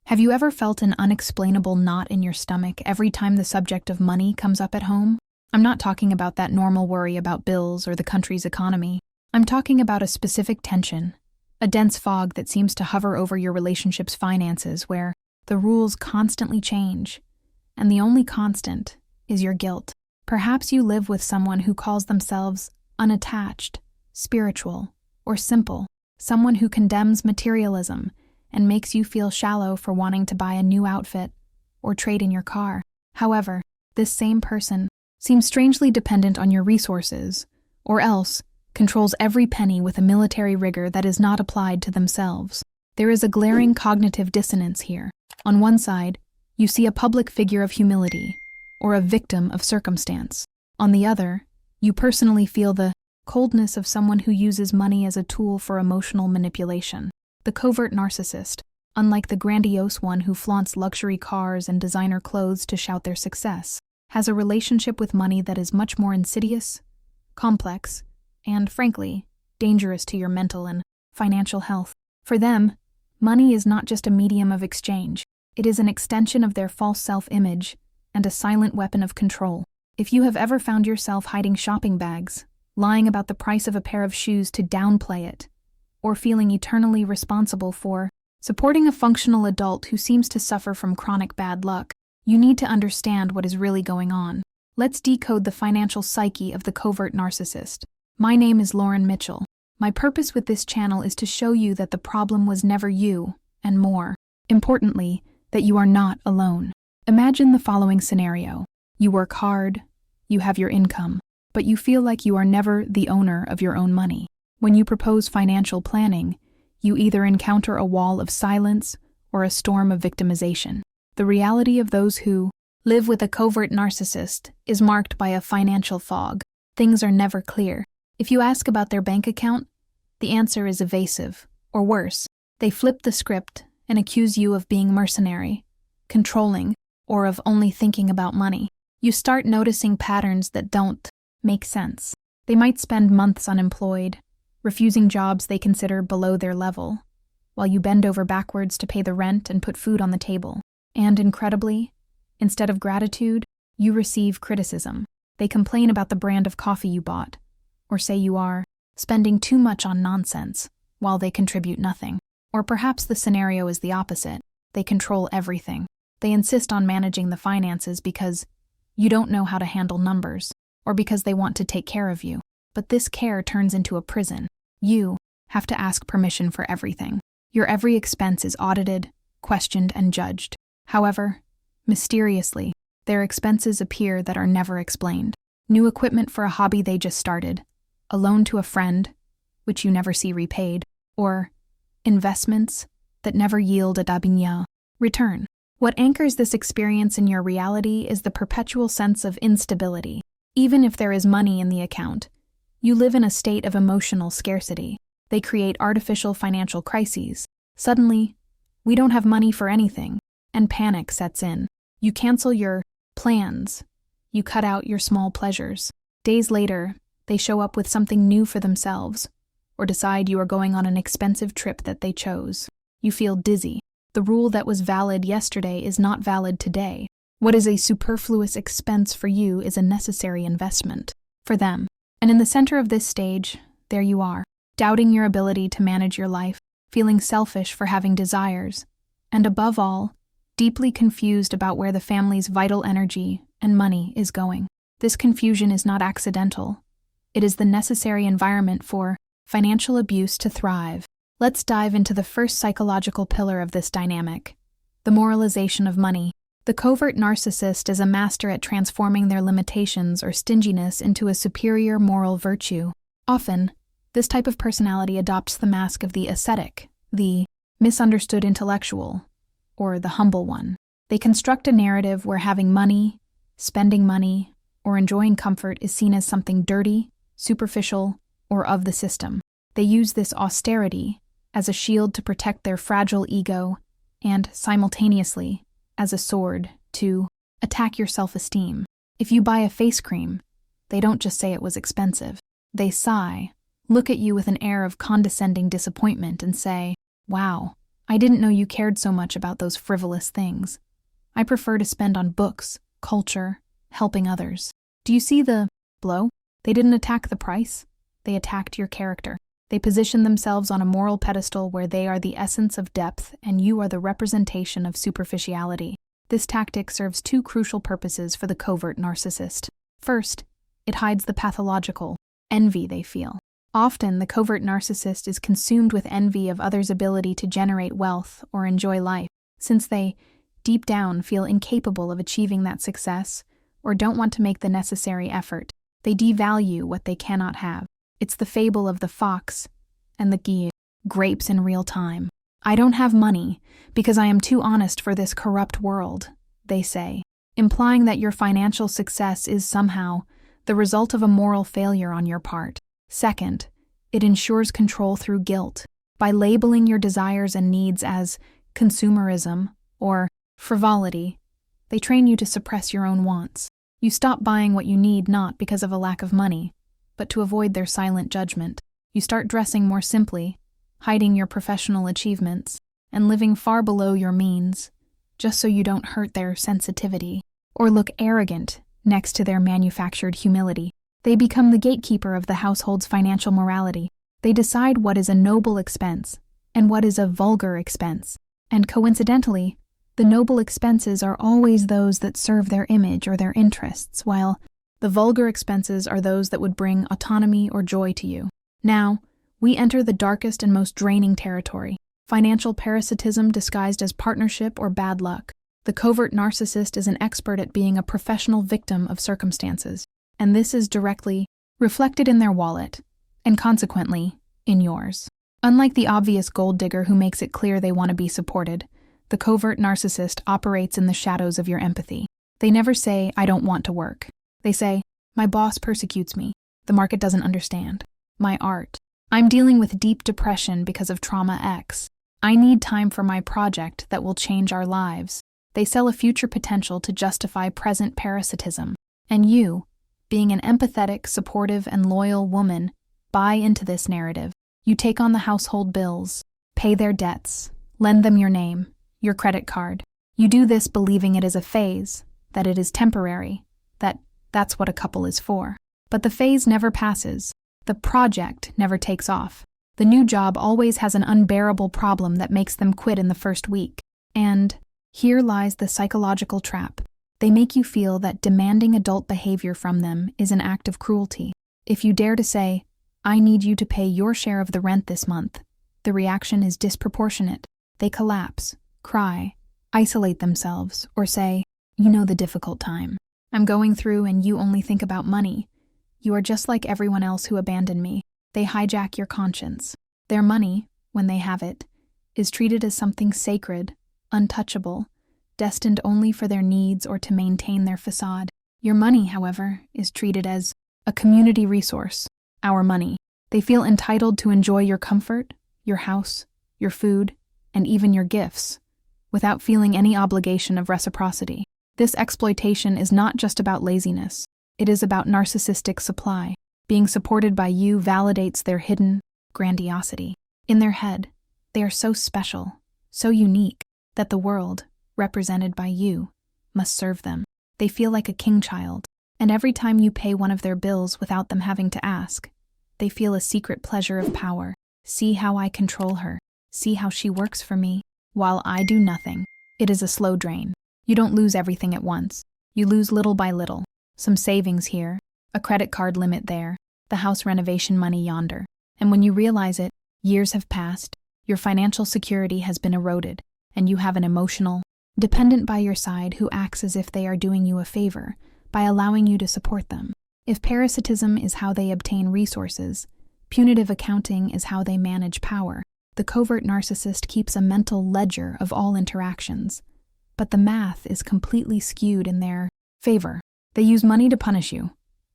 Have you ever felt an unexplainable knot in your stomach every time the subject of money comes up at home? I'm not talking about that normal worry about bills or the country's economy. I'm talking about a specific tension, a dense fog that seems to hover over your relationship's finances where the rules constantly change, and the only constant is your guilt. Perhaps you live with someone who calls themselves unattached, spiritual, or simple, someone who condemns materialism and makes you feel shallow for wanting to buy a new outfit or trade in your car. However, this same person seems strangely dependent on your resources, or else controls every penny with a military rigor that is not applied to themselves. There is a glaring cognitive dissonance here. On one side, you see a public figure of humility, or a victim of circumstance. On the other, you personally feel the coldness of someone who uses money as a tool for emotional manipulation. The covert narcissist, unlike the grandiose one who flaunts luxury cars and designer clothes to shout their success, has a relationship with money that is much more insidious, complex, and, frankly, dangerous to your mental and financial health. For them, money is not just a medium of exchange. It is an extension of their false self-image and a silent weapon of control. If you have ever found yourself hiding shopping bags, lying about the price of a pair of shoes to downplay it, or feeling eternally responsible for supporting a functional adult who seems to suffer from chronic bad luck, you need to understand what is really going on. Let's decode the financial psyche of the covert narcissist. My name is Lauren Mitchell. My purpose with this channel is to show you that the problem was never you, and more importantly, that you are not alone. Imagine the following scenario. You work hard, you have your income, but you feel like you are never the owner of your own money. When you propose financial planning, you either encounter a wall of silence or a storm of victimization. The reality of those who live with a covert narcissist is marked by a financial fog. Things are never clear. If you ask about their bank account, the answer is evasive, or worse, they flip the script and accuse you of being mercenary, controlling, or of only thinking about money. You start noticing patterns that don't make sense. They might spend months unemployed, refusing jobs they consider below their level, while you bend over backwards to pay the rent and put food on the table. And incredibly, instead of gratitude, you receive criticism. They complain about the brand of coffee you bought, or say you are spending too much on nonsense, while they contribute nothing. Or perhaps the scenario is the opposite. They control everything. They insist on managing the finances because you don't know how to handle numbers, or because they want to take care of you. But this care turns into a prison. You have to ask permission for everything. Your every expense is audited, questioned, and judged. However, mysteriously, their expenses appear that are never explained. New equipment for a hobby they just started, a loan to a friend, which you never see repaid, or investments that never yield a dabinya return. What anchors this experience in your reality is the perpetual sense of instability. Even if there is money in the account, you live in a state of emotional scarcity. They create artificial financial crises. Suddenly, we don't have money for anything, and panic sets in. You cancel your plans. You cut out your small pleasures. Days later, they show up with something new for themselves, or decide you are going on an expensive trip that they chose. You feel dizzy. The rule that was valid yesterday is not valid today. What is a superfluous expense for you is a necessary investment for them. And in the center of this stage, there you are, doubting your ability to manage your life, feeling selfish for having desires, and above all, deeply confused about where the family's vital energy and money is going. This confusion is not accidental. It is the necessary environment for financial abuse to thrive. Let's dive into the first psychological pillar of this dynamic, the moralization of money. The covert narcissist is a master at transforming their limitations or stinginess into a superior moral virtue. Often, this type of personality adopts the mask of the ascetic, the misunderstood intellectual, or the humble one. They construct a narrative where having money, spending money, or enjoying comfort is seen as something dirty, superficial, or of the system. They use this austerity as a shield to protect their fragile ego and, simultaneously, as a sword to attack your self-esteem. If you buy a face cream, they don't just say it was expensive. They sigh, look at you with an air of condescending disappointment and say, "Wow, I didn't know you cared so much about those frivolous things. I prefer to spend on books, culture, helping others. Do you see the blow? They didn't attack the price. They attacked your character. They position themselves on a moral pedestal where they are the essence of depth and you are the representation of superficiality. This tactic serves two crucial purposes for the covert narcissist. First, it hides the pathological envy they feel. Often, the covert narcissist is consumed with envy of others' ability to generate wealth or enjoy life, since they, deep down, feel incapable of achieving that success or don't want to make the necessary effort. They devalue what they cannot have. It's the fable of the fox and the grapes in real time. I don't have money because I am too honest for this corrupt world, they say, implying that your financial success is somehow the result of a moral failure on your part. Second, it ensures control through guilt. By labeling your desires and needs as consumerism or frivolity, they train you to suppress your own wants. You stop buying what you need not because of a lack of money, but to avoid their silent judgment. You start dressing more simply, hiding your professional achievements, and living far below your means, just so you don't hurt their sensitivity or look arrogant next to their manufactured humility. They become the gatekeeper of the household's financial morality. They decide what is a noble expense and what is a vulgar expense. And coincidentally, the noble expenses are always those that serve their image or their interests, while the vulgar expenses are those that would bring autonomy or joy to you. Now, we enter the darkest and most draining territory, financial parasitism disguised as partnership or bad luck. The covert narcissist is an expert at being a professional victim of circumstances, and this is directly reflected in their wallet, and consequently, in yours. Unlike the obvious gold digger who makes it clear they want to be supported, the covert narcissist operates in the shadows of your empathy. They never say, "I don't want to work." They say, "My boss persecutes me. The market doesn't understand. My art. I'm dealing with deep depression because of trauma X. I need time for my project that will change our lives." They sell a future potential to justify present parasitism. And you, being an empathetic, supportive, and loyal woman, buy into this narrative. You take on the household bills, pay their debts, lend them your name, your credit card. You do this believing it is a phase, that it is temporary, that's what a couple is for. But the phase never passes. The project never takes off. The new job always has an unbearable problem that makes them quit in the first week. And here lies the psychological trap. They make you feel that demanding adult behavior from them is an act of cruelty. If you dare to say, "I need you to pay your share of the rent this month," the reaction is disproportionate. They collapse, cry, isolate themselves, or say, "You know the difficult time I'm going through and you only think about money. You are just like everyone else who abandoned me." They hijack your conscience. Their money, when they have it, is treated as something sacred, untouchable, destined only for their needs or to maintain their facade. Your money, however, is treated as a community resource, our money. They feel entitled to enjoy your comfort, your house, your food, and even your gifts, without feeling any obligation of reciprocity. This exploitation is not just about laziness. It is about narcissistic supply. Being supported by you validates their hidden grandiosity. In their head, they are so special, so unique, that the world, represented by you, must serve them. They feel like a king child, and every time you pay one of their bills without them having to ask, they feel a secret pleasure of power. See how I control her. See how she works for me, while I do nothing. It is a slow drain. You don't lose everything at once. You lose little by little. Some savings here, a credit card limit there, the house renovation money yonder. And when you realize it, years have passed, your financial security has been eroded, and you have an emotional dependent by your side who acts as if they are doing you a favor by allowing you to support them. If parasitism is how they obtain resources, punitive accounting is how they manage power. The covert narcissist keeps a mental ledger of all interactions, but the math is completely skewed in their favor. They use money to punish you,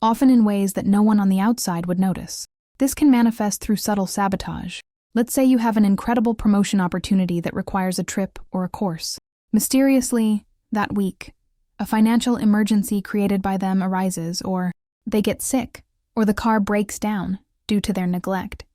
often in ways that no one on the outside would notice. This can manifest through subtle sabotage. Let's say you have an incredible promotion opportunity that requires a trip or a course. Mysteriously, that week, a financial emergency created by them arises, or they get sick, or the car breaks down due to their neglect,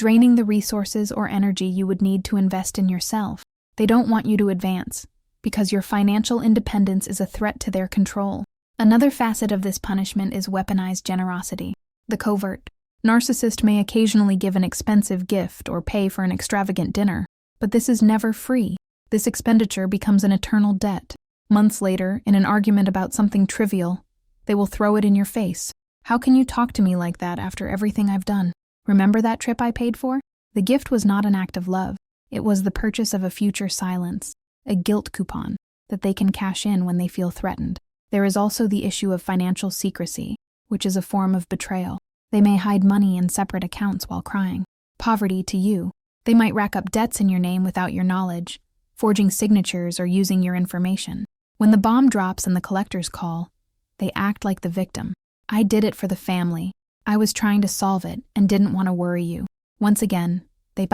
draining the resources or energy you would need to invest in yourself. They don't want you to advance, because your financial independence is a threat to their control. Another facet of this punishment is weaponized generosity. The covert narcissist may occasionally give an expensive gift or pay for an extravagant dinner, but this is never free. This expenditure becomes an eternal debt. Months later, in an argument about something trivial, they will throw it in your face. How can you talk to me like that after everything I've done? Remember that trip I paid for? The gift was not an act of love. It was the purchase of a future silence, a guilt coupon that they can cash in when they feel threatened. There is also the issue of financial secrecy, which is a form of betrayal. They may hide money in separate accounts while crying. Poverty to you. They might rack up debts in your name without your knowledge, forging signatures or using your information. When the bomb drops and the collectors call, they act like the victim. I did it for the family. I was trying to solve it and didn't want to worry you. Once again, they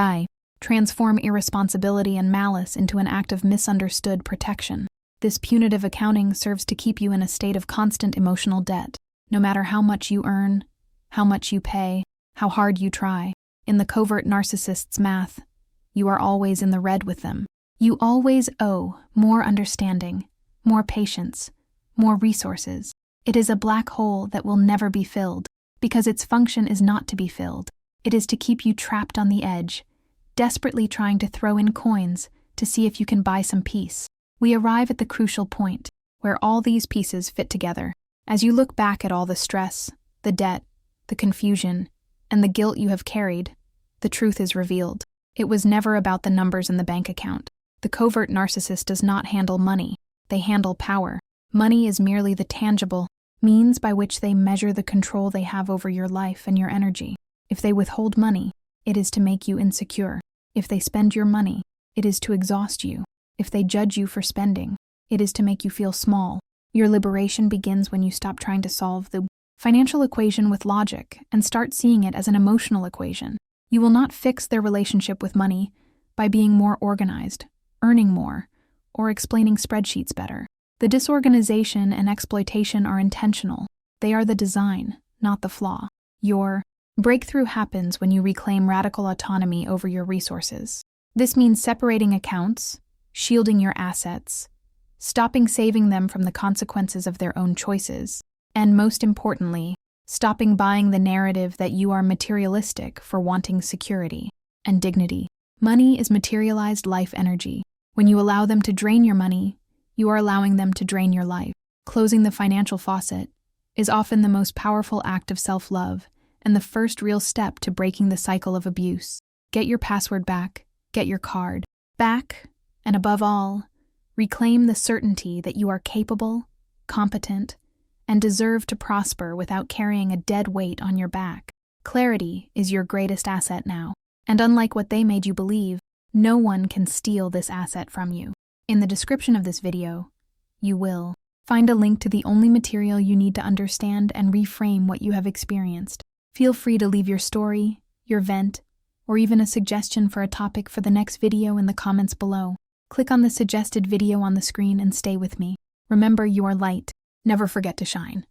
transform irresponsibility and malice into an act of misunderstood protection. This punitive accounting serves to keep you in a state of constant emotional debt, no matter how much you earn, how much you pay, how hard you try. In the covert narcissist's math, you are always in the red with them. You always owe more understanding, more patience, more resources. It is a black hole that will never be filled, because its function is not to be filled. It is to keep you trapped on the edge, desperately trying to throw in coins to see if you can buy some peace. We arrive at the crucial point, where all these pieces fit together. As you look back at all the stress, the debt, the confusion, and the guilt you have carried, the truth is revealed. It was never about the numbers in the bank account. The covert narcissist does not handle money. They handle power. Money is merely the tangible means by which they measure the control they have over your life and your energy. If they withhold money, it is to make you insecure. If they spend your money, it is to exhaust you. If they judge you for spending, it is to make you feel small. Your liberation begins when you stop trying to solve the financial equation with logic and start seeing it as an emotional equation. You will not fix their relationship with money by being more organized, earning more, or explaining spreadsheets better. The disorganization and exploitation are intentional. They are the design, not the flaw. Your breakthrough happens when you reclaim radical autonomy over your resources. This means separating accounts, shielding your assets, stopping saving them from the consequences of their own choices, and most importantly, stopping buying the narrative that you are materialistic for wanting security and dignity. Money is materialized life energy. When you allow them to drain your money, you are allowing them to drain your life. Closing the financial faucet is often the most powerful act of self-love and the first real step to breaking the cycle of abuse. Get your password back, get your card back, and above all, reclaim the certainty that you are capable, competent, and deserve to prosper without carrying a dead weight on your back. Clarity is your greatest asset now, and unlike what they made you believe, no one can steal this asset from you. In the description of this video, you will find a link to the only material you need to understand and reframe what you have experienced. Feel free to leave your story, your vent, or even a suggestion for a topic for the next video in the comments below. Click on the suggested video on the screen and stay with me. Remember, you are light. Never forget to shine.